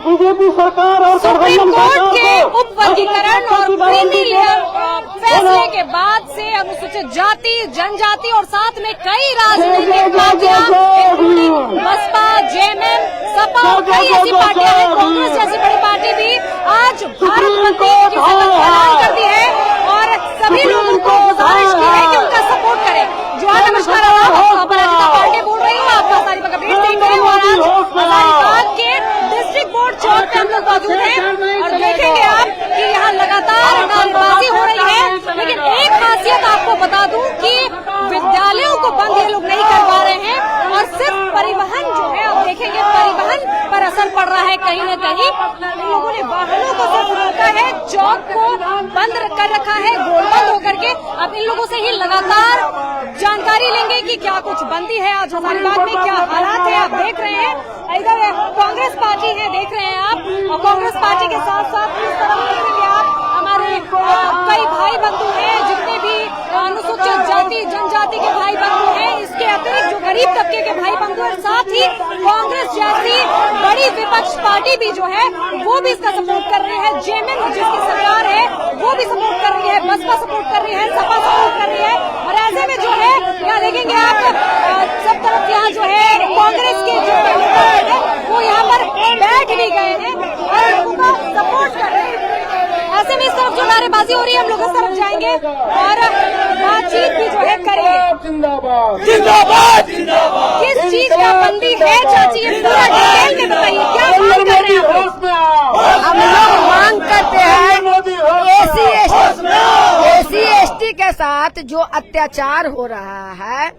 BJP सरकार और supreme court के उप वर्गीकरण और क्रीमी लेयर फैसले के बाद से अनुसूचित जाति, जनजाति और साथ में कई राजनीतिक पार्टियां, बसपा, जेएमएम, सपा और कई ऐसी पार्टियां हैं, कांग्रेस जैसी बड़ी पार्टी भी आज भारत बंद की ऐलान कर दी है और सभी लोगों को गुजारिश की है कि उनका सपोर्ट करें। जो है नमस्कार, अपराजिता पार्टी बोल रही हूँ, आपका सारी अपडेट देख रहे हैं और आज हजारीबाग के डिस्ट्रिक्ट बोर्ड चौक पे हम लोग मौजूद हैं और देखेंगे आप कि यहाँ लगातार नारेबाजी हो रही है। लेकिन एक खासियत आपको बता दूं कि विद्यालयों को बंद ये लोग नहीं कर पा रहे हैं और सिर्फ परिवहन जो है, आप देखेंगे परिवहन पर असर पड़ रहा है कहीं न कहीं। इन लोगों ने वाहनों को सिर्फ रोका है, चौक को बंद कर रखा है गोलबंद होकर के। अब इन लोगों से ही लगातार जानकारी लेंगे कि क्या कुछ बंदी है आज हजारीबाग में, क्या हालात है। आप देख रहे हैं इधर कांग्रेस पार्टी है, देख रहे हैं आप, और कांग्रेस पार्टी के साथ साथ इस तरफ देखेंगे आप हमारे कई भाई बंधु हैं, जितने भी अनुसूचित जाति, जनजाति के भाई बंधु हैं, इसके अतिरिक्त जो गरीब तबके के भाई बंधु हैं, साथ ही कांग्रेस जैसी बड़ी विपक्ष पार्टी भी जो है वो भी इसका सपोर्ट कर रही है। जेएमएम जिसकी सरकार है वो भी सपोर्ट कर रही है, बसपा सपोर्ट कर रही है, सपा सपोर्ट कर रही है और ऐसे में जो है यहाँ देखेंगे आप सब तरफ यहाँ जो है कांग्रेस के जो नेता है वो यहाँ पर बैठ भी गए हैं और लोगों का सपोर्ट कर रहे हैं। ऐसे में इस तरफ जो नारेबाजी हो रही है, हम लोग इस तरफ जाएंगे और बातचीत भी जो है करेंगे। जिंदाबाद जिंदाबाद जिंदाबाद। किस चीज का बंदी है चाची, ये पूरा डिटेल में बताइए, क्या मांग कर रहे हैं आप? हम लोग मांग करते हैं एसी एसटी के साथ जो अत्याचार हो रहा है,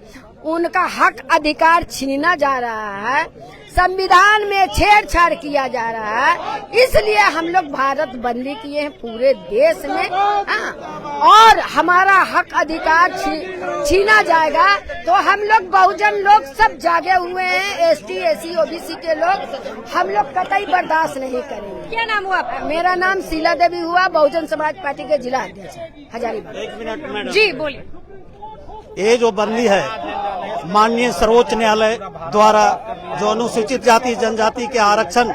उनका हक अधिकार छीना जा रहा है, संविधान में छेड़छाड़ किया जा रहा है, इसलिए हम लोग भारत बंदी किए हैं पूरे देश में। और हमारा हक अधिकार छीना जाएगा तो हम लोग बहुजन लोग सब जागे हुए हैं, एसटी एसी ओबीसी के लोग, हम लोग कतई बर्दाश्त नहीं करेंगे। क्या नाम हुआ आपका? मेरा नाम शीला देवी हुआ, बहुजन समाज पार्टी के जिला अध्यक्ष हजारीबाग। एक मिनट मैडम जी बोलिए। ये जो बंदी है, माननीय सर्वोच्च न्यायालय द्वारा जो अनुसूचित जाति जनजाति के आरक्षण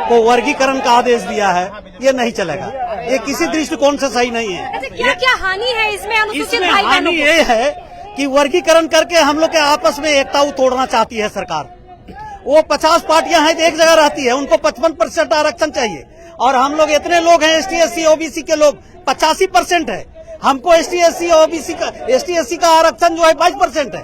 को वर्गीकरण का आदेश दिया है, ये नहीं चलेगा। ये किसी दृष्टिकोण से सही नहीं है। क्या क्या हानि है इसमें अनुसूचित इसमें भाई हानि बहनों को? ये है कि वर्गीकरण करके हम लोग के आपस में एकता तोड़ना चाहती है सरकार। वो 50 पार्टियां हैं, एक जगह रहती है, उनको 55% आरक्षण चाहिए और हम लोग इतने लोग हैं, एसटी एससी ओबीसी के लोग 85% है। हमको एसटी एससी का आरक्षण जो है 22% है,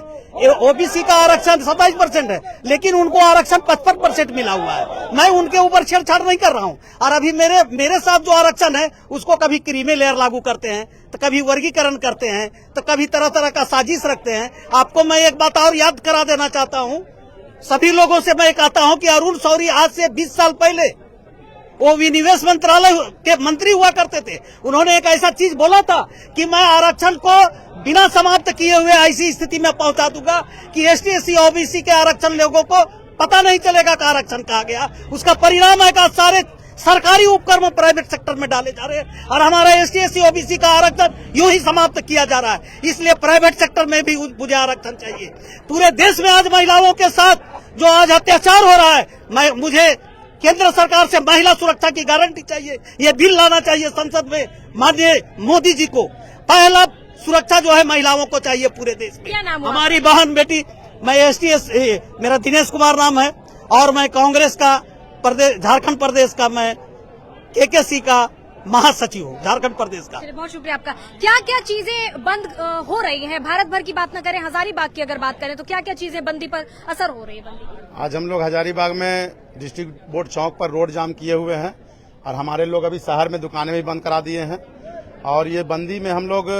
ओबीसी का आरक्षण 27% है, लेकिन उनको आरक्षण 55% मिला हुआ है। मैं उनके ऊपर छेड़छाड़ नहीं कर रहा हूँ। और अभी मेरे साथ जो आरक्षण है उसको कभी क्रीमी लेयर लागू करते हैं, तो कभी वर्गीकरण करते हैं, तो कभी तरह तरह का साजिश रखते हैं। आपको मैं एक बात और याद करा देना चाहता हूँ, सभी लोगों से मैं कहता हूँ कि अरुण शौरी आज से 20 साल पहले वो विनिवेश मंत्रालय के मंत्री हुआ करते थे। उन्होंने एक ऐसा चीज बोला था कि मैं आरक्षण को बिना समाप्त किए हुए ऐसी स्थिति में पहुंचा दूंगा कि एसटी एससी ओबीसी के आरक्षण लोगों को पता नहीं चलेगा कि आरक्षण कहा गया। उसका परिणाम है कि सारे सरकारी उपक्रम प्राइवेट सेक्टर में डाले जा रहे हैं और हमारा एसटी एससी ओबीसी का आरक्षण यूं ही समाप्त किया जा रहा है। इसलिए प्राइवेट सेक्टर में भी मुझे आरक्षण चाहिए। पूरे देश में आज महिलाओं के साथ जो आज अत्याचार हो रहा है, मुझे केंद्र सरकार से महिला सुरक्षा की गारंटी चाहिए। ये बिल लाना चाहिए संसद में माननीय मोदी जी को। पहला सुरक्षा जो है महिलाओं को चाहिए पूरे देश में। क्या नाम हुआ? हमारी बहन बेटी, मैं मेरा दिनेश कुमार नाम है और मैं कांग्रेस का प्रदेश झारखंड प्रदेश का मैं केकेसी का महासचिव हूँ, झारखंड प्रदेश का। बहुत शुक्रिया आपका। क्या क्या चीजें बंद हो रही हैं? भारत भर की बात न करें, हजारीबाग की अगर बात करें तो क्या क्या चीजें बंदी पर असर हो रही है? बंदी आज हम लोग हजारीबाग में डिस्ट्रिक्ट बोर्ड चौक पर रोड जाम किए हुए हैं और हमारे लोग अभी शहर में दुकानें भी बंद करा दिए हैं। और ये बंदी में हम लोग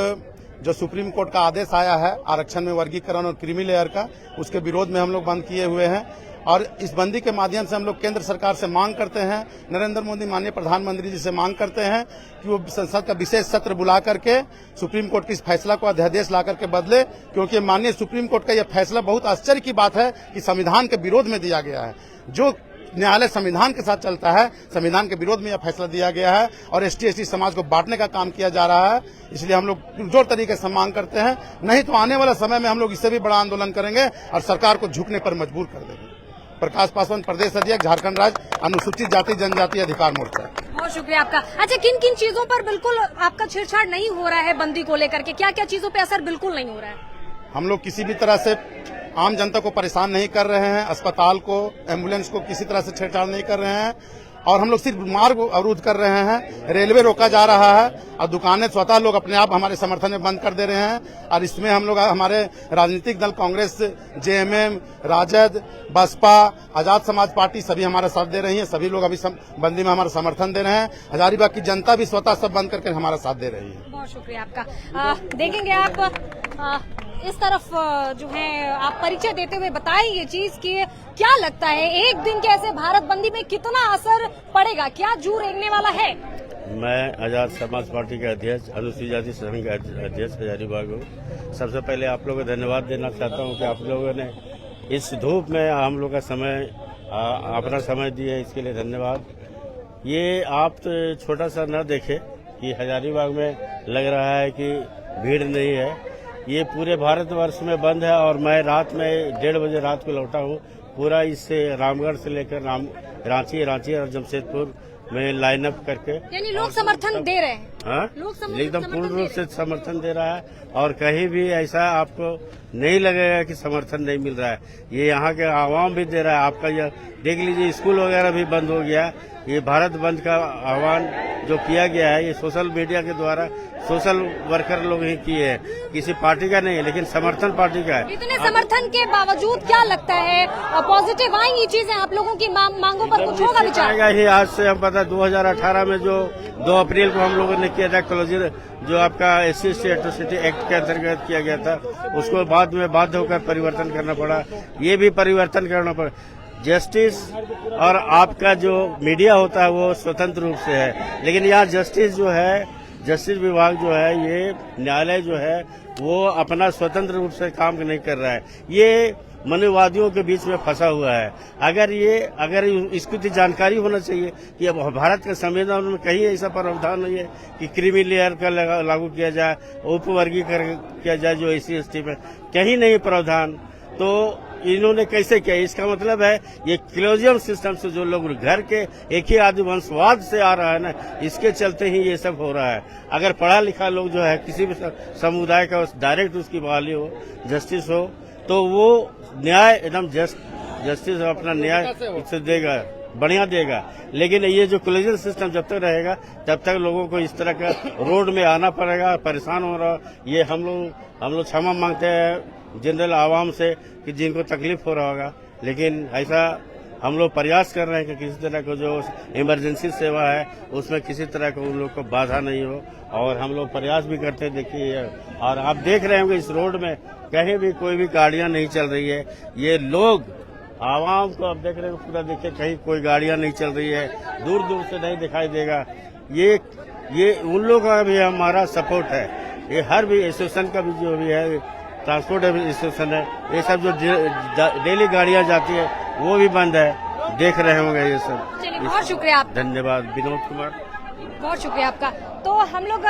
जो सुप्रीम कोर्ट का आदेश आया है आरक्षण में वर्गीकरण और क्रीमी लेयर का, उसके विरोध में हम लोग बंद किए हुए हैं। और इस बंदी के माध्यम से हम लोग केंद्र सरकार से मांग करते हैं, नरेंद्र मोदी माननीय प्रधानमंत्री जी से मांग करते हैं कि वो संसद का विशेष सत्र बुला करके सुप्रीम कोर्ट के इस फैसला को अध्यादेश ला करके बदले, क्योंकि माननीय सुप्रीम कोर्ट का यह फैसला बहुत आश्चर्य की बात है कि संविधान के विरोध में दिया गया है। जो न्यायालय संविधान के साथ चलता है, संविधान के विरोध में यह फैसला दिया गया है और एसटी एसटी समाज को बांटने का काम किया जा रहा है। इसलिए हम लोग पुरजोर तरीके से मांग करते हैं, नहीं तो आने वाला समय में हम लोग इससे भी बड़ा आंदोलन करेंगे और सरकार को झुकने पर मजबूर कर देंगे। प्रकाश पासवान, प्रदेश अध्यक्ष, झारखंड राज्य अनुसूचित जाति जनजाति अधिकार मोर्चा। बहुत शुक्रिया आपका। अच्छा, किन किन चीजों पर बिल्कुल आपका छेड़छाड़ नहीं हो रहा है बंदी को लेकर के? क्या क्या चीजों पे असर बिल्कुल नहीं हो रहा है? हम लोग किसी भी तरह से आम जनता को परेशान नहीं कर रहे हैं, अस्पताल को, एम्बुलेंस को किसी तरह से छेड़छाड़ नहीं कर रहे हैं, और हम लोग सिर्फ मार्ग अवरुद्ध कर रहे हैं। रेलवे रोका जा रहा है और दुकानें स्वतः लोग अपने आप हमारे समर्थन में बंद कर दे रहे हैं। और इसमें हम लोग, हमारे राजनीतिक दल कांग्रेस, जेएमएम, राजद, बसपा, आजाद समाज पार्टी सभी हमारा साथ दे रही है। सभी लोग अभी बंदी में हमारा समर्थन दे रहे हैं। हजारीबाग की जनता भी स्वतः सब बंद करके हमारा साथ दे रही है। बहुत शुक्रिया आपका। देखेंगे आप इस तरफ जो है आप परिचय देते हुए बताएं ये चीज कि क्या लगता है एक दिन के ऐसे भारत बंदी में कितना असर पड़ेगा, क्या जू रेंगने वाला है? मैं आजाद समाज पार्टी के अध्यक्ष, अनुसूचित जाति संघ के अध्यक्ष हजारीबाग हूँ। सबसे पहले आप लोगों को धन्यवाद देना चाहता हूँ कि आप लोगों ने इस धूप में हम लोग का समय अपना समय दिए, इसके लिए धन्यवाद। ये आप तो छोटा सा न देखें कि हजारीबाग में लग रहा है कि भीड़ नहीं है, ये पूरे भारतवर्ष में बंद है। और मैं रात में 1:30 बजे रात को लौटा हूँ। पूरा इससे रामगढ़ से लेकर रांची और जमशेदपुर में लाइन अप करके, यानी लोग समर्थन दे रहे हैं। हाँ, लोग एकदम पूर्ण रूप से समर्थन दे रहा है। और कहीं भी ऐसा आपको नहीं लगेगा कि समर्थन नहीं मिल रहा है। ये यहाँ के आवाम भी दे रहा है। आपका यह देख लीजिए, स्कूल वगैरह भी बंद हो गया। ये भारत बंद का आह्वान जो किया गया है, ये सोशल मीडिया के द्वारा सोशल वर्कर लोग ही किए हैं, किसी पार्टी का नहीं है, लेकिन समर्थन पार्टी का है। इतने समर्थन के बावजूद क्या लगता है पॉजिटिव आएंगी चीजें? आप लोगों की मांगों पर कुछ होगा विचार? ही आज से हम पता 2018 में जो 2 अप्रैल को हम लोगों ने किया था क्लोजर, जो आपका SC एट्रोसिटी एक्ट के अंतर्गत किया गया था, उसको बाद में बाध्य होकर परिवर्तन करना पड़ा। ये भी परिवर्तन करना पड़ा। जस्टिस और आपका जो मीडिया होता है वो स्वतंत्र रूप से है, लेकिन यहाँ जस्टिस जो है, जस्टिस विभाग जो है, ये न्यायालय जो है वो अपना स्वतंत्र रूप से काम नहीं कर रहा है। ये मनुवादियों के बीच में फंसा हुआ है। अगर इसकी तो जानकारी होना चाहिए कि अब भारत के संविधान में कहीं ऐसा प्रावधान नहीं है कि क्रीमी लेयर का लागू किया जाए, उपवर्गीकरण किया जाए जो SC ST में, कहीं नहीं प्रावधान। तो इन्होंने कैसे किया? इसका मतलब है ये क्लोजियम सिस्टम से जो लोग घर के एक ही आदि वंशवाद से आ रहा है ना, इसके चलते ही ये सब हो रहा है। अगर पढ़ा लिखा लोग जो है किसी भी समुदाय का डायरेक्ट उसकी बहाली हो, जस्टिस हो, तो वो न्याय एकदम जस्टिस अपना न्याय इससे देगा, बढ़िया देगा। लेकिन ये जो क्लोजर सिस्टम जब तक रहेगा तब तक लोगों को इस तरह का रोड में आना पड़ेगा, परेशान हो रहा। ये हम लोग क्षमा मांगते हैं जनरल आवाम से कि जिनको तकलीफ हो रहा होगा, लेकिन ऐसा हम लोग प्रयास कर रहे हैं कि किसी तरह का जो इमरजेंसी सेवा है उसमें किसी तरह का उन लोग को बाधा नहीं हो। और हम लोग प्रयास भी करते हैं। देखिए, और आप देख रहे होंगे इस रोड में कहीं भी कोई भी गाड़ियां नहीं चल रही है। ये लोग आवाम को आप देख रहे हो, पूरा देखिए कहीं कोई गाड़ियां नहीं चल रही है, दूर दूर से नहीं दिखाई देगा। ये उन लोगों का भी हमारा सपोर्ट है। ये हर भी एसोसिएशन का भी जो भी है, ट्रांसपोर्ट एसोसिएशन है, ये सब जो डेली गाड़ियां जाती है वो भी बंद है। देख रहे होंगे ये सब। चलिए, बहुत शुक्रिया आप। धन्यवाद विनोद कुमार, बहुत शुक्रिया आपका। तो हम लोग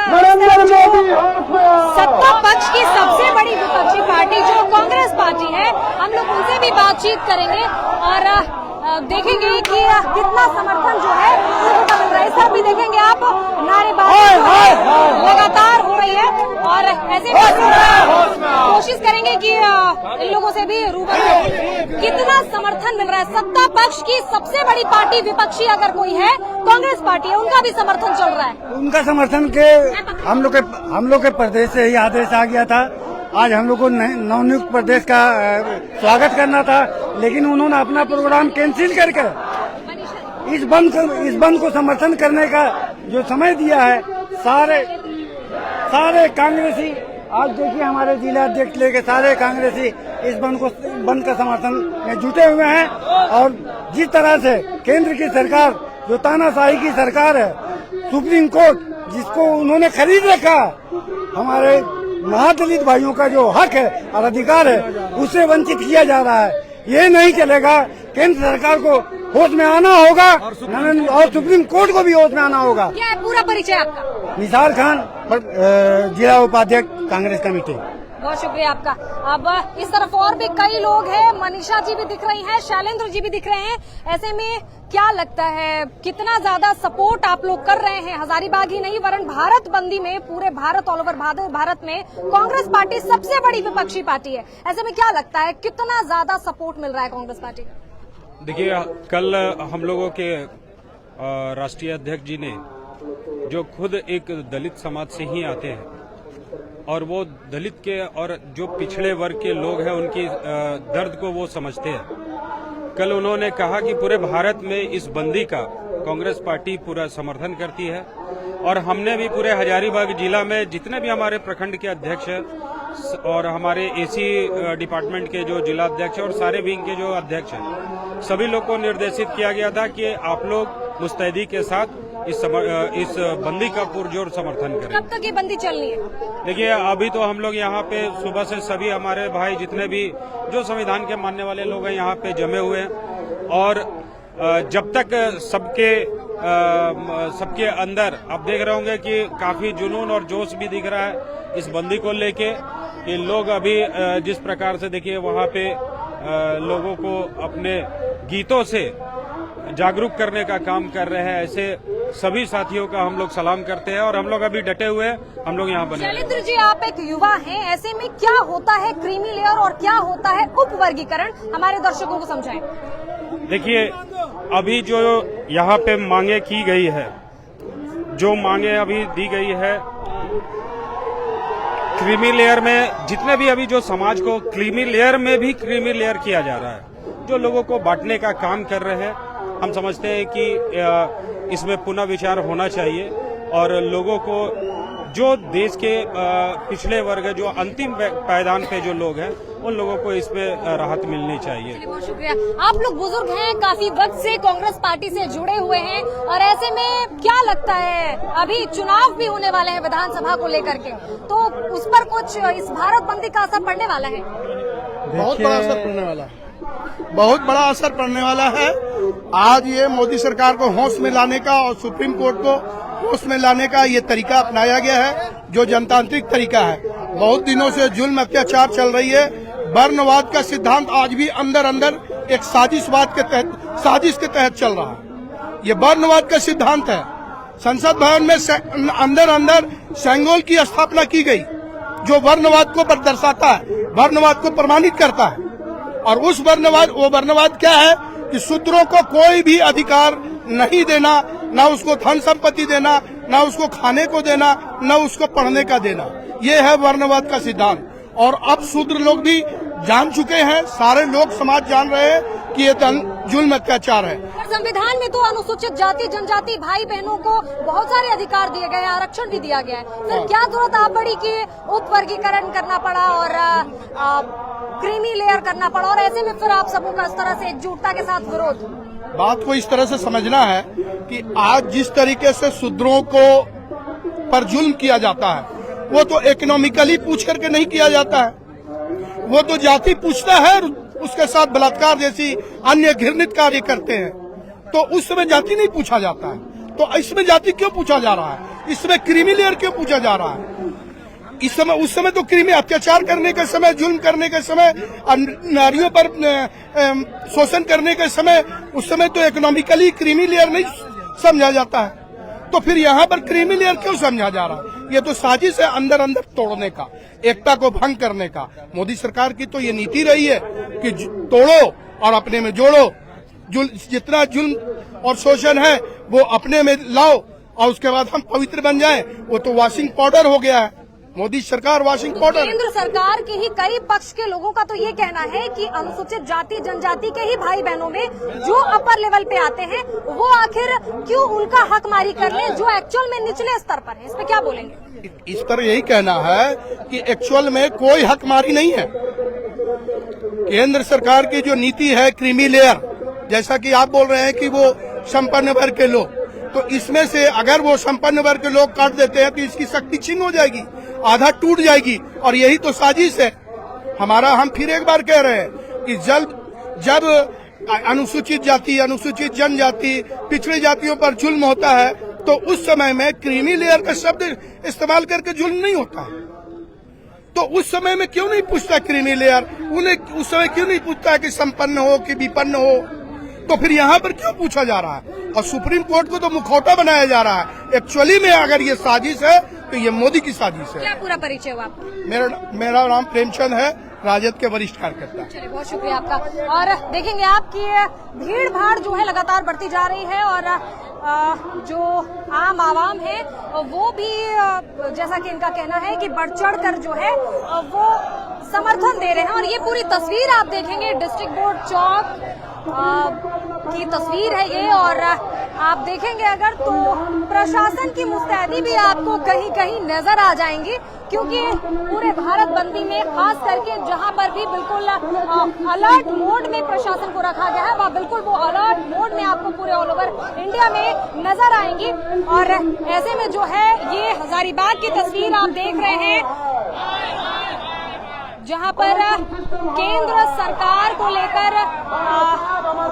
सत्ता पक्ष की सबसे बड़ी विपक्षी पार्टी जो कांग्रेस पार्टी है, हम लोग उनसे भी बातचीत करेंगे और देखेंगे कि कितना समर्थन जो है उनको मिल रहा है। सब भी देखेंगे आप, नारेबाजी लगातार हो रही है और ऐसे कोशिश करेंगे कि इन लोगों से भी रूबरू कितना समर्थन मिल रहा है। सत्ता पक्ष की सबसे बड़ी पार्टी विपक्षी अगर कोई है, कांग्रेस पार्टी है, उनका भी समर्थन चल रहा है। उनका समर्थन के हम लोग के प्रदेश से ही आदेश आ गया था। आज हम लोग को नवनियुक्त प्रदेश का स्वागत करना था, लेकिन उन्होंने अपना प्रोग्राम कैंसिल करके इस बंद को समर्थन करने का जो समय दिया है, सारे कांग्रेसी, आज देखिए हमारे जिला अध्यक्ष लेके सारे कांग्रेसी इस बंद का समर्थन में जुटे हुए हैं। और जिस तरह से केंद्र की सरकार, जो तानाशाही की सरकार है, सुप्रीम कोर्ट जिसको उन्होंने खरीद रखा, हमारे महादलित भाइयों का जो हक है और अधिकार है, उससे वंचित किया जा रहा है। ये नहीं चलेगा। केंद्र सरकार को होश में आना होगा और सुप्रीम कोर्ट को भी होश में आना होगा। क्या है पूरा परिचय आपका? निसार खान, जिला उपाध्यक्ष कांग्रेस कमेटी। बहुत शुक्रिया आपका। अब इस तरफ और भी कई लोग हैं, मनीषा जी भी दिख रही हैं, शैलेंद्र जी भी दिख रहे हैं। ऐसे में क्या लगता है कितना ज्यादा सपोर्ट आप लोग कर रहे हैं? हजारीबाग ही नहीं वरन भारत बंदी में, पूरे भारत, ऑल ओवर भारत में कांग्रेस पार्टी सबसे बड़ी विपक्षी पार्टी है। ऐसे में क्या लगता है कितना ज्यादा सपोर्ट मिल रहा है कांग्रेस पार्टी का? देखिए, कल हम लोगों के राष्ट्रीय अध्यक्ष जी ने, जो खुद एक दलित समाज से ही आते हैं और वो दलित के और जो पिछड़े वर्ग के लोग हैं उनकी दर्द को वो समझते हैं, कल उन्होंने कहा कि पूरे भारत में इस बंदी का कांग्रेस पार्टी पूरा समर्थन करती है। और हमने भी पूरे हजारीबाग जिला में जितने भी हमारे प्रखंड के अध्यक्ष हैं और हमारे एसी डिपार्टमेंट के जो जिला अध्यक्ष और सारे विंग के जो अध्यक्ष हैं, सभी लोग को निर्देशित किया गया था कि आप लोग मुस्तैदी के साथ इस बंदी का पुरजोर समर्थन करें। कब तक ये बंदी चलनी है? देखिए, अभी तो हम लोग यहाँ पे सुबह से सभी हमारे भाई जितने भी जो संविधान के मानने वाले लोग हैं यहाँ पे जमे हुए हैं और जब तक सबके अंदर आप देख रहे होंगे कि काफी जुनून और जोश भी दिख रहा है इस बंदी को लेके। कि लोग अभी जिस प्रकार से देखिए वहाँ पे लोगों को अपने गीतों से जागरूक करने का काम कर रहे हैं, ऐसे सभी साथियों का हम लोग सलाम करते हैं और हम लोग अभी डटे हुए हैं, हम लोग यहाँ बने। शैलेंद्र जी, आप एक युवा हैं, ऐसे में क्या होता है क्रीमी लेयर और क्या होता है उपवर्गीकरण, हमारे दर्शकों को समझाएं। देखिए, अभी जो यहाँ पे मांगे की गई है, जो मांगे अभी दी गई है क्रीमी लेयर में, जितने भी अभी जो समाज को क्रीमी लेयर में भी क्रीमी लेयर किया जा रहा है, जो लोगों को बांटने का काम कर रहे हैं, हम समझते हैं कि इसमें पुनः विचार होना चाहिए और लोगों को जो देश के पिछड़े वर्ग जो अंतिम पायदान पे जो लोग हैं उन लोगों को इसमें राहत मिलनी चाहिए। बहुत शुक्रिया। आप लोग बुजुर्ग हैं, काफी वक्त से कांग्रेस पार्टी से जुड़े हुए हैं और ऐसे में क्या लगता है अभी चुनाव भी होने वाले हैं विधानसभा को लेकर के, तो उस पर कुछ इस भारत बंदी का असर पड़ने वाला है? बहुत बड़ा असर पड़ने वाला है, बहुत बड़ा असर पड़ने वाला है। आज ये मोदी सरकार को होश में लाने का और सुप्रीम कोर्ट को होश में लाने का ये तरीका अपनाया गया है, जो जनतांत्रिक तरीका है। बहुत दिनों से जुल्म अत्याचार चल रही है, वर्णवाद का सिद्धांत आज भी अंदर अंदर एक साजिश के तहत चल रहा है। ये वर्णवाद का सिद्धांत है। संसद भवन में अंदर सेंगोल की स्थापना की गई, जो वर्णवाद को दर्शाता है, वर्णवाद को प्रमाणित करता है। और उस वर्णवाद क्या है कि शूद्रों को कोई भी अधिकार नहीं देना, ना उसको धन संपत्ति देना, ना उसको खाने को देना, ना उसको पढ़ने का देना। ये है वर्णवाद का सिद्धांत। और अब शूद्र लोग भी जान चुके हैं, सारे लोग समाज जान रहे हैं कि ये जुल्म अत्याचार है। संविधान में तो अनुसूचित जाति जनजाति भाई बहनों को बहुत सारे अधिकार दिए गए हैं, आरक्षण भी दिया गया है, फिर क्या जरूरत आप बड़ी की उपवर्गीकरण करना पड़ा और क्रीमी लेयर करना पड़ा और ऐसे में फिर आप सबों का इस तरह से एकजुटता के साथ विरोध? बात को इस तरह से समझना है कि आज जिस तरीके से शूद्रों को पर जुल्म किया जाता है, वो तो इकोनॉमिकली पूछ करके नहीं किया जाता है, वो तो जाति पूछता है, उसके साथ बलात्कार जैसी अन्य घृणित कार्य करते हैं, तो उस समय जाति नहीं पूछा जाता है। तो इसमें जाति क्यों पूछा जा रहा है, इसमें क्रीमी लेयर क्यों पूछा जा रहा है? उस समय तो क्रीमी अत्याचार करने के समय, जुल्म करने के समय, नारियों पर शोषण करने के समय, उस समय तो इकोनॉमिकली क्रीमी लेयर नहीं समझा जाता है। तो फिर यहाँ पर क्रीमी लेयर क्यों समझा जा रहा है? ये तो साजिश है अंदर तोड़ने का, एकता को भंग करने का। मोदी सरकार की तो ये नीति रही है कि तोड़ो और अपने में जोड़ो। जितना जुल्म और शोषण है वो अपने में लाओ और उसके बाद हम पवित्र बन जाएं। वो तो वॉशिंग पाउडर हो गया है, मोदी सरकार वॉशिंग पाउडर। केंद्र सरकार के ही कई पक्ष के लोगों का तो ये कहना है कि अनुसूचित जाति जनजाति के ही भाई बहनों में जो अपर लेवल पे आते हैं वो आखिर क्यों उनका हक मारी कर ले जो एक्चुअल में निचले स्तर पर है, इस पे क्या बोलेंगे? इस पर यही कहना है कि एक्चुअल में कोई हक मारी नहीं है। केंद्र सरकार की जो नीति है क्रीमी लेयर, जैसा कि आप बोल रहे हैं कि वो संपन्न वर्ग के लोग, तो इसमें से अगर वो संपन्न वर्ग के लोग काट देते हैं तो इसकी शक्ति छीन हो जाएगी, आधा टूट जाएगी। और यही तो साजिश है हमारा। हम फिर एक बार कह रहे हैं कि जब अनुसूचित जाति, अनुसूचित जनजाति, पिछड़ी जातियों पर जुल्म होता है तो उस समय में क्रीमी लेयर का शब्द इस्तेमाल करके जुल्म नहीं होता है। तो उस समय में क्यों नहीं पूछता क्रीमी लेयर, उन्हें उस समय क्यों नहीं पूछता कि संपन्न हो कि विपन्न हो, तो फिर यहाँ पर क्यों पूछा जा रहा है? और सुप्रीम कोर्ट को तो मुखौटा बनाया जा रहा है। एक्चुअली में अगर ये साजिश है तो ये मोदी की साजिश है। क्या पूरा परिचय हुआ आपका? मेरा नाम प्रेमचंद है, राजद के वरिष्ठ कार्यकर्ता। चलिए, बहुत शुक्रिया आपका। और देखेंगे आपकी भीड़ भाड़ जो है लगातार बढ़ती जा रही है और जो आम आवाम है वो भी जैसा कि इनका कहना है कि बढ़ चढ़ कर जो है वो समर्थन दे रहे हैं। और ये पूरी तस्वीर आप देखेंगे, डिस्ट्रिक्ट बोर्ड चौक की तस्वीर है ये। और आप देखेंगे अगर तो प्रशासन की मुस्तैदी भी आपको कहीं कहीं नजर आ जाएंगी, क्योंकि पूरे भारत बंदी में खास करके जहां पर भी बिल्कुल अलर्ट मोड में प्रशासन को रखा गया है, वह बिल्कुल वो अलर्ट मोड में आपको पूरे ऑल ओवर इंडिया में नजर आएंगी। और ऐसे में जो है ये हजारीबाग की तस्वीर आप देख रहे हैं, जहां पर केंद्र सरकार को लेकर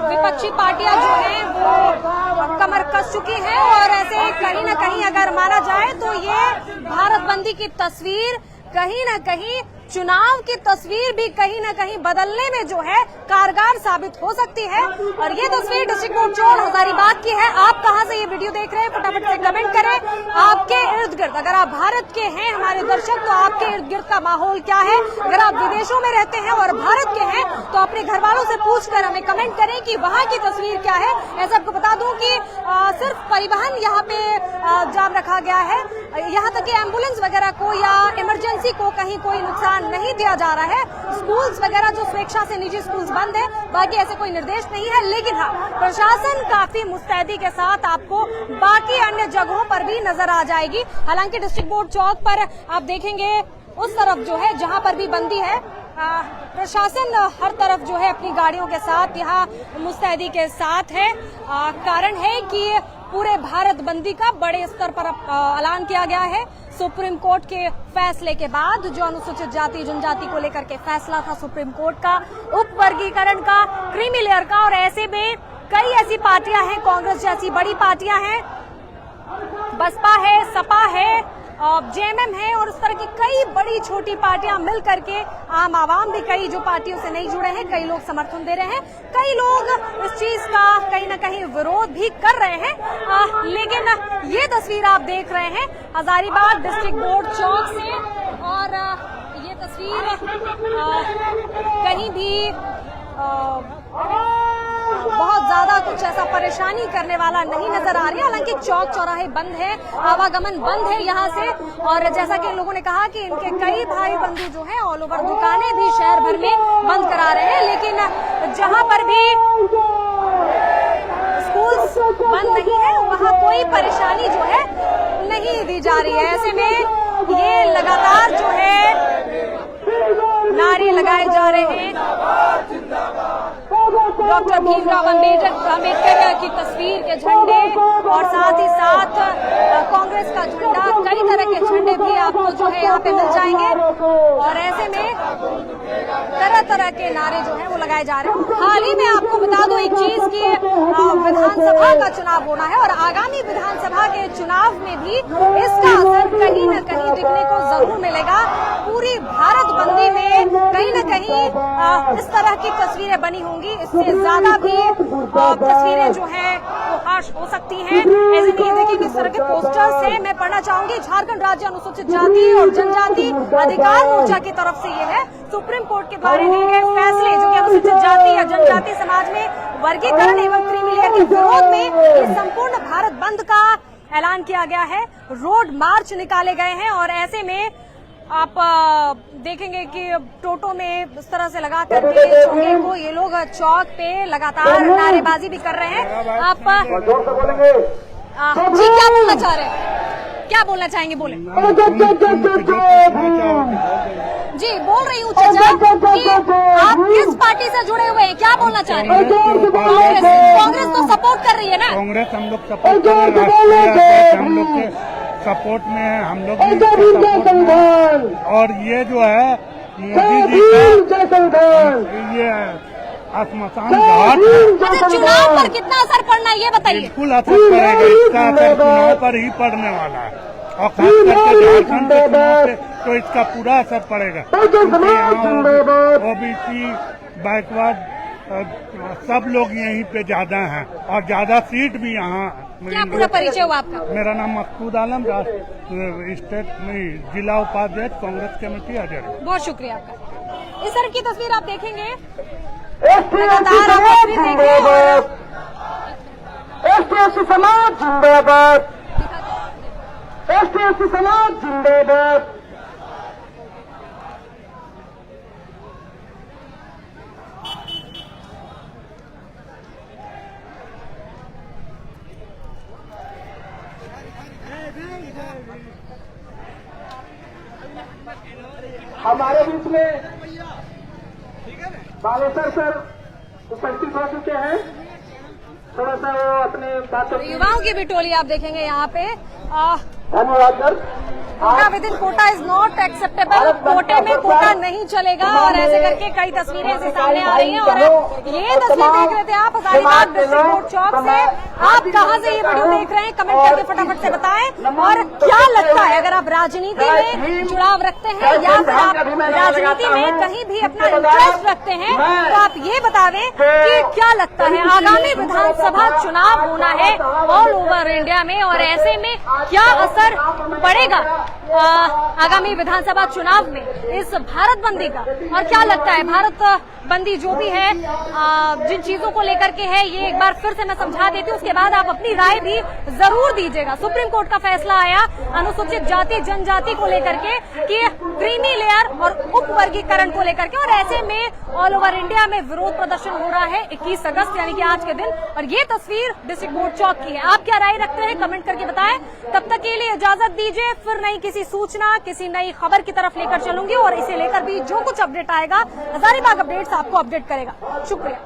विपक्षी पार्टियां जो हैं वो कमर कस चुकी हैं। और ऐसे कहीं न कहीं अगर माना जाए तो ये भारत बंदी की तस्वीर कहीं न कहीं चुनाव की तस्वीर भी कहीं न कहीं बदलने में जो है कारगर साबित हो सकती है। और ये तस्वीर डिस्ट्रिक्ट बोर्ड चौक हजारीबाग की है। आप कहां से ये वीडियो देख रहे हैं फटाफट से कमेंट करें। आपके इर्द गिर्द अगर आप भारत के हैं हमारे दर्शक, तो आपके इर्द गिर्द का माहौल क्या है? अगर आप विदेशों में रहते हैं और भारत के हैं तो अपने घर वालों से पूछकर हमें कमेंट करें कि वहां की तस्वीर क्या है। ऐसा आपको बता दूं कि सिर्फ परिवहन यहाँ पे जाम रखा गया है, यहाँ तक कि एम्बुलेंस वगैरह को या इमरजेंसी को कहीं कोई नुकसान नहीं दिया जा रहा है। स्कूल्स वगैरह जो स्वेच्छा से निजी स्कूल्स बंद है, बाकी ऐसे कोई निर्देश नहीं है। लेकिन हाँ, प्रशासन काफी मुस्तैदी के साथ आपको बाकी अन्य जगहों पर भी नजर आ जाएगी। हालांकि डिस्ट्रिक्ट बोर्ड चौक पर आप देखेंगे उस तरफ जो है जहां पर भी बंदी है, प्रशासन हर तरफ जो है अपनी गाड़ियों के साथ यहाँ मुस्तैदी के साथ है। कारण है कि पूरे भारत बंदी का बड़े स्तर पर ऐलान किया गया है। सुप्रीम कोर्ट के फैसले के बाद जो अनुसूचित जाति जनजाति को लेकर के फैसला था सुप्रीम कोर्ट का, उप वर्गीकरण का, क्रीमी लेयर का, और ऐसे में कई ऐसी पार्टियां हैं, कांग्रेस जैसी बड़ी पार्टियां हैं, बसपा है, सपा है, जेएमएम है, और उस तरह की कई बड़ी छोटी पार्टियां मिल करके आम आवाम भी कई जो पार्टियों से नहीं जुड़े हैं, कई लोग समर्थन दे रहे हैं, कई लोग इस चीज का कहीं न कहीं विरोध भी कर रहे हैं। लेकिन ये तस्वीर आप देख रहे हैं हजारीबाग डिस्ट्रिक्ट बोर्ड चौक से, और ये तस्वीर कहीं भी बहुत ज्यादा कुछ ऐसा परेशानी करने वाला नहीं नजर आ रही है। हालांकि चौक चौराहे बंद है, आवागमन बंद है यहाँ से, और जैसा कि इन लोगों ने कहा कि इनके कई भाई बंधु जो हैं ऑल ओवर दुकानें भी शहर भर में बंद करा रहे हैं। लेकिन जहाँ पर भी स्कूल्स बंद नहीं है वहाँ कोई परेशानी जो है नहीं दी जा रही है। ऐसे में ये लगातार जो है नारे लगाए जा रहे हैं। डॉक्टर भीमराव अम्बेडकर की तस्वीर के झंडे और साथ ही साथ कांग्रेस का झंडा, कई तरह के झंडे भी आपको जो है यहाँ पे मिल जाएंगे। और ऐसे में तरह तरह के नारे जो है वो लगाए जा रहे हैं। हाल ही में आपको बता दो एक चीज की, विधानसभा का चुनाव होना है और आगामी विधानसभा के चुनाव में भी इसका असर कहीं न कहीं दिखने को जरूर मिलेगा। पूरी भारत बंदी में कहीं न कहीं इस तरह की तस्वीरें बनी होंगी, इससे ज्यादा भी तस्वीरें जो है वो हाश हो सकती हैं। ऐसे में ये देखिए किस तरह के पोस्टर्स हैं। मैं पढ़ना चाहूंगी, झारखंड राज्य अनुसूचित जाति और जनजाति अधिकार मोर्चा की तरफ से ये है, सुप्रीम कोर्ट के द्वारा लिए गए फैसले जो कि अनुसूचित जाति या जनजाति समाज में वर्गीकरण एवं क्रीमी लेयर के विरोध में ये संपूर्ण भारत बंद का ऐलान किया गया है। रोड मार्च निकाले गए हैं और ऐसे में आप देखेंगे कि टोटो में इस तरह से लगा करके चौके को ये लोग चौक पे लगातार नारेबाजी भी कर रहे हैं। आप जी क्या बोलना चाह रहे हैं, क्या बोलना चाहेंगे? बोले जी, बोल रही हूँ चाचा कि आप किस पार्टी से जुड़े हुए हैं, क्या बोलना चाह रहे हैं? कांग्रेस तो सपोर्ट कर रही है ना? कांग्रेस हम लोग सपोर्ट कर रहे हैं, हम लोग के सपोर्ट में हम लोग और ये जो है मोदी जी का ये आत्मसान घाट। अच्छा, चुनाव पर कितना असर पड़ना है ये बताइए। बिल्कुल असर पड़ेगा, इसका असर चुनाव पर ही पड़ने वाला है और खास करके झारखंड के चुनाव से तो इसका पूरा असर पड़ेगा, क्योंकि यहाँ ओबीसी बैकवर्ड सब लोग यहीं पे ज्यादा हैं और ज्यादा सीट भी यहाँ। क्या पूरा परिचय हुआ आपका? मेरा नाम मकसूद आलम, स्टेट में जिला उपाध्यक्ष कांग्रेस कमेटी अजय। बहुत शुक्रिया आपका। इस तरह की तस्वीर आप देखेंगे लगातार, आप तस्वीर देखें। एसटी समाज जिंदाबाद, एसटी समाज जिंदाबाद। हमारे बीच में बालेश्वर सर उपस्थित हो चुके हैं। थोड़ा सा वो अपने बातों युवाओं की भी टोली आप देखेंगे यहाँ पे। धन्यवाद sir. Quota within quota is not acceptable, कोटे में कोटा नहीं चलेगा, और ऐसे करके कई तस्वीरें ऐसे सामने आ रही हैं। और ये तस्वीर देख रहे थे आप हजारीबाग डिस्ट्रिक्ट कोर्ट चौक से। आप कहां से ये वीडियो देख रहे हैं, कमेंट करके फटाफट से बताएं। और क्या लगता है, अगर आप राजनीति में जुड़ाव रखते हैं या फिर आप राजनीति में कहीं भी अपना इंटरेस्ट रखते हैं, तो आप ये बतावें कि क्या लगता है आगामी विधानसभा चुनाव होना है ऑल ओवर इंडिया में, और ऐसे में क्या असर पड़ेगा आगामी विधानसभा चुनाव में इस भारत बंदी का। और क्या लगता है भारत बंदी जो भी है, जिन चीजों को लेकर के है, ये एक बार फिर से मैं समझा देती हूँ, उसके बाद आप अपनी राय भी जरूर दीजिएगा। सुप्रीम कोर्ट का फैसला आया अनुसूचित जाति जनजाति को लेकर के कि क्रीमी लेयर और उप वर्गीकरण को लेकर के, और ऐसे में ऑल ओवर इंडिया में विरोध प्रदर्शन हो रहा है 21 अगस्त यानी कि आज के दिन। और ये तस्वीर डिस्ट्रिक्ट कोर्ट चौक की है। आप क्या राय रखते हैं कमेंट करके बताएं। तब तक के लिए इजाजत दीजिए, फिर नई किसी सूचना किसी नई खबर की तरफ लेकर चलूंगी, और इसे लेकर भी जो कुछ अपडेट आएगा हजारीबाग अपडेट्स आपको अपडेट करेगा। शुक्रिया।